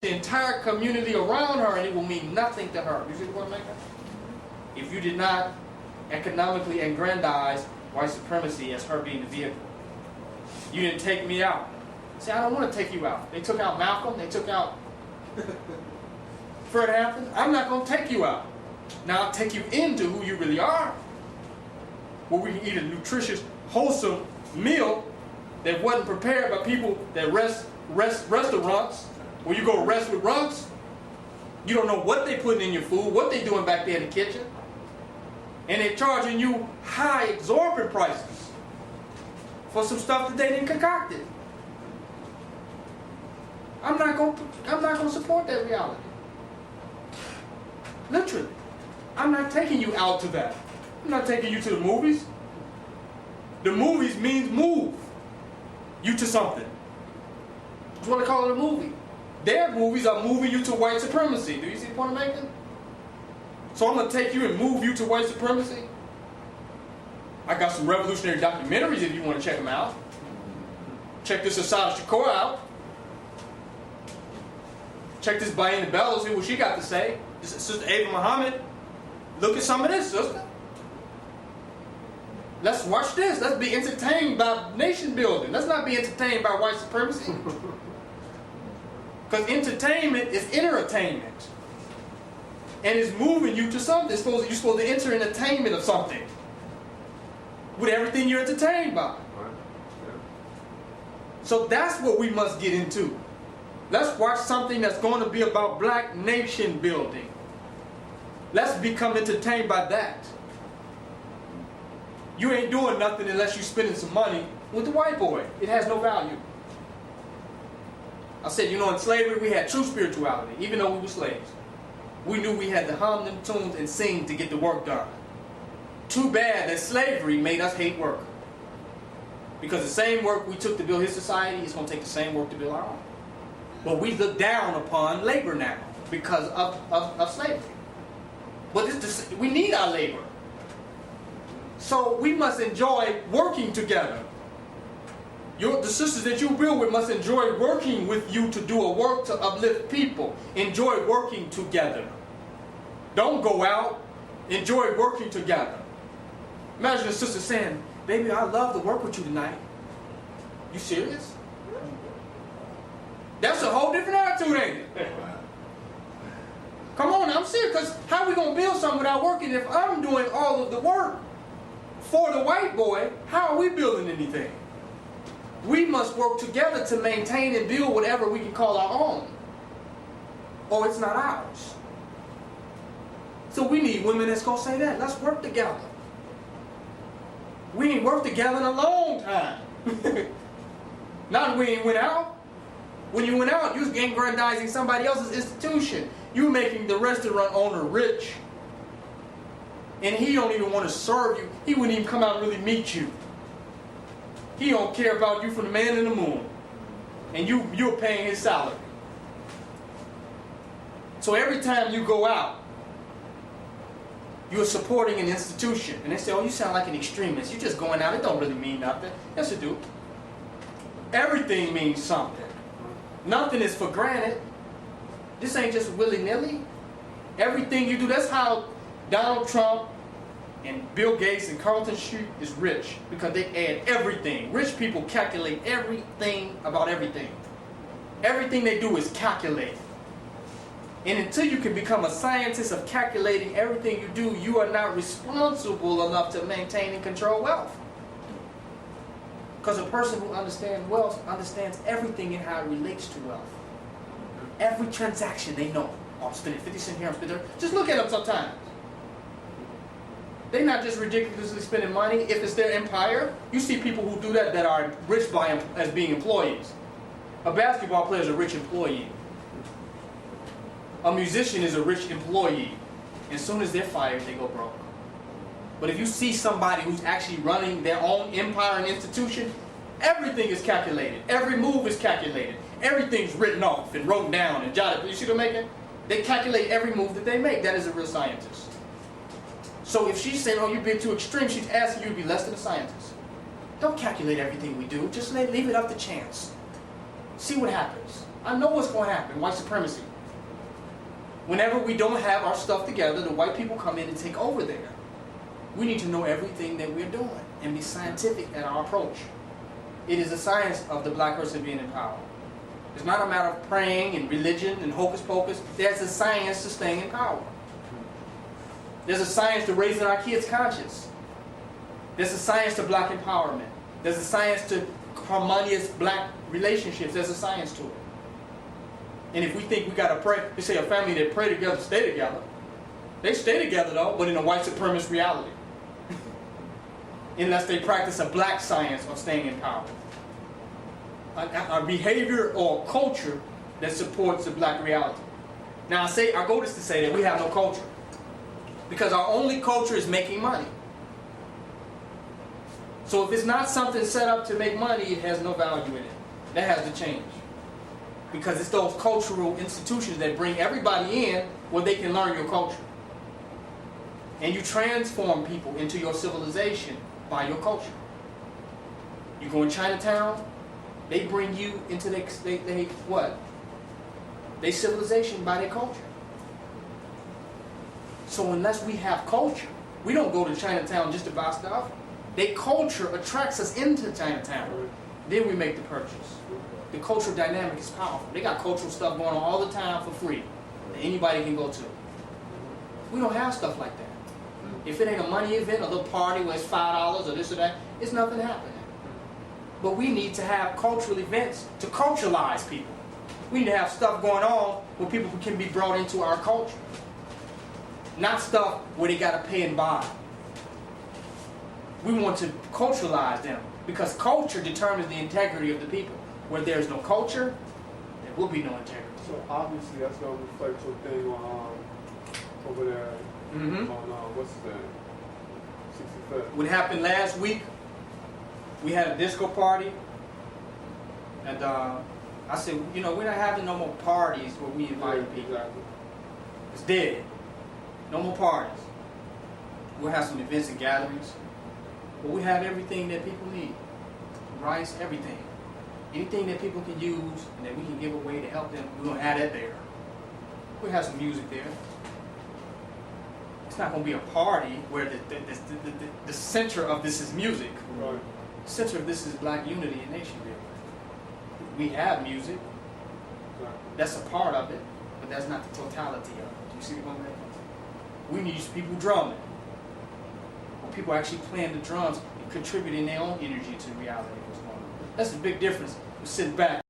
the entire community around her, and it will mean nothing to her. You see the point I'm making? If you did not economically aggrandize white supremacy as her being the vehicle. You didn't take me out. See, I don't want to take you out. They took out Malcolm. They took out Fred Hampton. I'm not going to take you out. Now I'll take you into who you really are. Where we can eat a nutritious, wholesome meal that wasn't prepared by people that restaurants, where you go rest with runts. You don't know what they putting in your food, what they doing back there in the kitchen. And they're charging you high, exorbitant prices for some stuff that they didn't concoct it. I'm not going to support that reality. Literally. I'm not taking you out to that. I'm not taking you to the movies. The movies means move you to something. That's what they call it, a movie. Their movies are moving you to white supremacy. Do you see the point I'm making? So I'm going to take you and move you to white supremacy. I got some revolutionary documentaries if you want to check them out. Check this Asada Shakur out. Check this Bayana Bellows, see what she got to say. This is Sister Ava Muhammad. Look at some of this, sister. Let's watch this. Let's be entertained by nation building. Let's not be entertained by white supremacy. Because entertainment is entertainment. And it's moving you to something. You're supposed to enter entertainment of something. With everything you're entertained by. So that's what we must get into. Let's watch something that's going to be about black nation building. Let's become entertained by that. You ain't doing nothing unless you're spending some money with the white boy. It has no value. I said, in slavery we had true spirituality, even though we were slaves. We knew we had to hum them tunes and sing to get the work done. Too bad that slavery made us hate work. Because the same work we took to build his society is going to take the same work to build our own. But we look down upon labor now because of slavery. But we need our labor. So we must enjoy working together. The sisters that you build with must enjoy working with you to do a work to uplift people. Enjoy working together. Don't go out. Enjoy working together. Imagine a sister saying, "Baby, I love to work with you tonight." You serious? That's a whole different attitude, ain't it? Come on, I'm serious, because how are we going to build something without working? If I'm doing all of the work for the white boy, how are we building anything? We must work together to maintain and build whatever we can call our own. Or it's not ours. So we need women that's going to say that. Let's work together. We ain't worked together in a long time. Not when we went out. When you went out, you was aggrandizing somebody else's institution. You making the restaurant owner rich. And he don't even want to serve you. He wouldn't even come out and really meet you. He don't care about you from the man in the moon. And you're paying his salary. So every time you go out, you're supporting an institution. And they say, "Oh, you sound like an extremist. You're just going out. It don't really mean nothing." Yes, it do. Everything means something. Nothing is for granted. This ain't just willy-nilly. Everything you do, that's how Donald Trump and Bill Gates and Carlton Street is rich. Because they add everything. Rich people calculate everything about everything. Everything they do is calculated. And until you can become a scientist of calculating everything you do, you are not responsible enough to maintain and control wealth. Because a person who understands wealth understands everything and how it relates to wealth. Every transaction they know. Oh, I'm spending 50 cents here, I'm spending there. Just look at them sometimes. They're not just ridiculously spending money. If it's their empire, you see people who do that are rich as being employees. A basketball player is a rich employee. A musician is a rich employee. And as soon as they're fired, they go broke. But if you see somebody who's actually running their own empire and institution, everything is calculated. Every move is calculated. Everything's written off and wrote down and jotted. You see what I'm making? They calculate every move that they make. That is a real scientist. So if she's saying, "Oh, you're being too extreme," she's asking you to be less than a scientist. Don't calculate everything we do. Just leave it up to chance. See what happens. I know what's going to happen, white supremacy. Whenever we don't have our stuff together, the white people come in and take over there. We need to know everything that we're doing and be scientific in our approach. It is a science of the black person being in power. It's not a matter of praying and religion and hocus pocus. There's a science to staying in power. There's a science to raising our kids conscious. There's a science to black empowerment. There's a science to harmonious black relationships. There's a science to it. And if we think we got to pray, they say a family that pray together stay together. They stay together though, but in a white supremacist reality. Unless they practice a black science of staying in power. A behavior or culture that supports the black reality. Now I go this to say that we have no culture. Because our only culture is making money. So if it's not something set up to make money, it has no value in it. That has to change. Because it's those cultural institutions that bring everybody in where they can learn your culture. And you transform people into your civilization by your culture. You go in Chinatown, they bring you into their civilization by their culture. So unless we have culture, we don't go to Chinatown just to buy stuff. Their culture attracts us into Chinatown. Then we make the purchase. The cultural dynamic is powerful. They got cultural stuff going on all the time for free that anybody can go to. We don't have stuff like that. If it ain't a money event, a little party where it's $5 or this or that, it's nothing happening. But we need to have cultural events to culturalize people. We need to have stuff going on where people can be brought into our culture. Not stuff where they got to pay and buy. We want to culturalize them because culture determines the integrity of the people. Where there's no culture, there will be no integrity. So obviously that's going to reflect your thing on over there on what's his name? 65th. What happened last week, we had a disco party, and I said, we're not having no more parties where we invite people. Exactly. It's dead. No more parties. We'll have some events and gatherings, but we have everything that people need. Rice, everything. Anything that people can use and that we can give away to help them, we're going to add that there. We'll have some music there. It's not going to be a party where the center of this is music. Right. The center of this is black unity and nation building. We have music. That's a part of it, but that's not the totality of it. You see what I'm saying? We need people drumming. Or people actually playing the drums and contributing their own energy to reality. That's the big difference. We sit back.